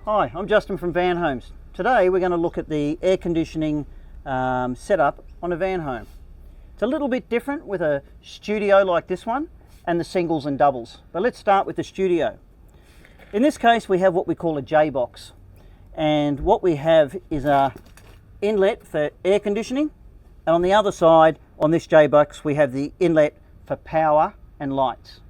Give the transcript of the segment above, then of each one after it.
Hi, I'm Justin from VanHomes. Today we're going to look at the air conditioning setup on a van home. It's a little bit different with a studio like this one and the singles and doubles. But let's start with the studio. In this case we have what we call a J-box, and what we have is a inlet for air conditioning, and on the other side on this J-box we have the inlet for power and lights.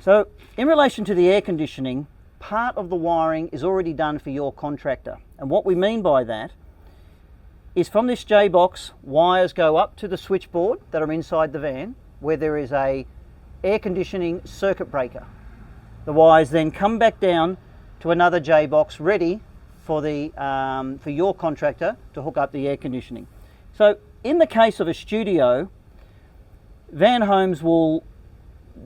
So in relation to the air conditioning, part of the wiring is already done for your contractor, and what we mean by that is from this J-box wires go up to the switchboard that are inside the van, where there is a air conditioning circuit breaker. The wires then come back down to another J-box ready for your contractor to hook up the air conditioning. So in the case of a studio, VanHomes will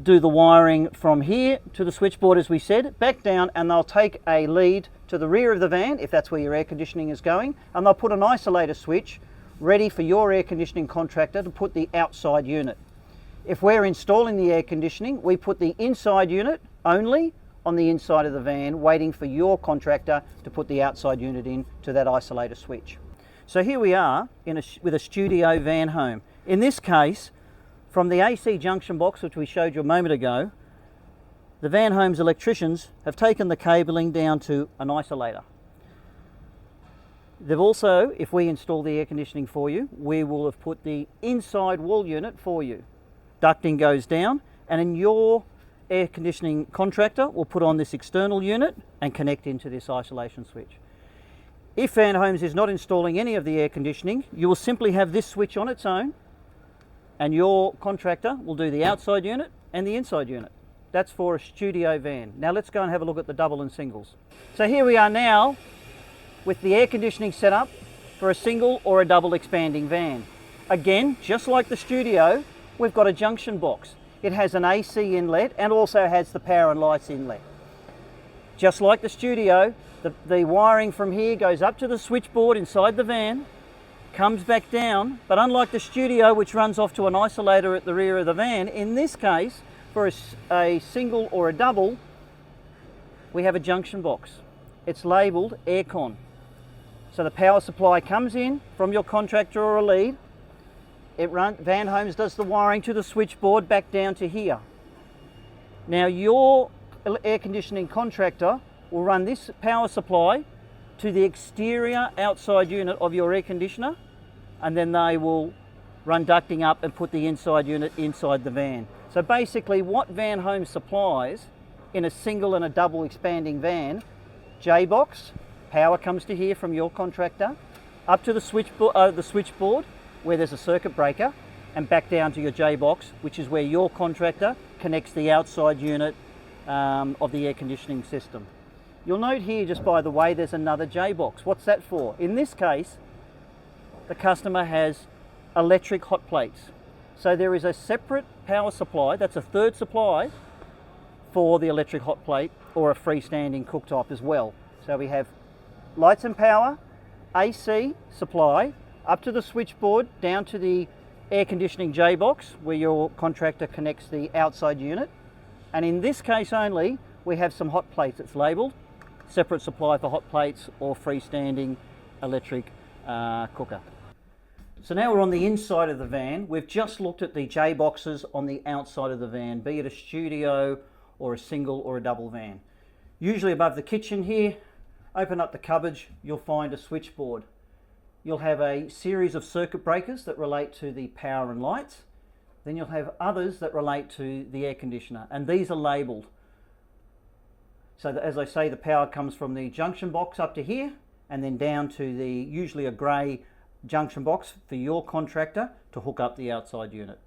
do the wiring from here to the switchboard, as we said, back down, and they'll take a lead to the rear of the van if that's where your air conditioning is going, and they'll put an isolator switch ready for your air conditioning contractor to put the outside unit. If we're installing the air conditioning, we put the inside unit only on the inside of the van, waiting for your contractor to put the outside unit in to that isolator switch. So here we are with a studio van home. In this case, from the AC junction box, which we showed you a moment ago, the VanHomes electricians have taken the cabling down to an isolator. They've also, if we install the air conditioning for you, we will have put the inside wall unit for you. Ducting goes down, and in your air conditioning contractor will put on this external unit and connect into this isolation switch. If VanHomes is not installing any of the air conditioning, you will simply have this switch on its own, and your contractor will do the outside unit and the inside unit. That's for a studio van. Now let's go and have a look at the double and singles. So here we are now with the air conditioning setup for a single or a double expanding van. Again, just like the studio, we've got a junction box. It has an AC inlet and also has the power and lights inlet. Just like the studio, the wiring from here goes up to the switchboard inside the van, comes back down, but unlike the studio, which runs off to an isolator at the rear of the van, in this case, for a single or a double, we have a junction box. It's labelled Aircon. So the power supply comes in from your contractor or a lead. VanHomes does the wiring to the switchboard back down to here. Now your air conditioning contractor will run this power supply to the exterior outside unit of your air conditioner, and then they will run ducting up and put the inside unit inside the van. So basically what VanHomes supplies in a single and a double expanding van, J-box, power comes to here from your contractor, up to the switchboard where there's a circuit breaker, and back down to your J-box, which is where your contractor connects the outside unit of the air conditioning system. You'll note here, just by the way, there's another J-box. What's that for? In this case, the customer has electric hot plates. So there is a separate power supply, that's a third supply, for the electric hot plate or a freestanding cooktop as well. So we have lights and power, AC supply, up to the switchboard, down to the air conditioning J-box, where your contractor connects the outside unit. And in this case only, we have some hot plates. It's labelled separate supply for hot plates or freestanding electric cooker. So now we're on the inside of the van. We've just looked at the J-boxes on the outside of the van, be it a studio or a single or a double van. Usually above the kitchen here, open up the cupboard, you'll find a switchboard. You'll have a series of circuit breakers that relate to the power and lights. Then you'll have others that relate to the air conditioner, and these are labelled. So that, as I say, the power comes from the junction box up to here, and then down to the usually a grey junction box for your contractor to hook up the outside unit.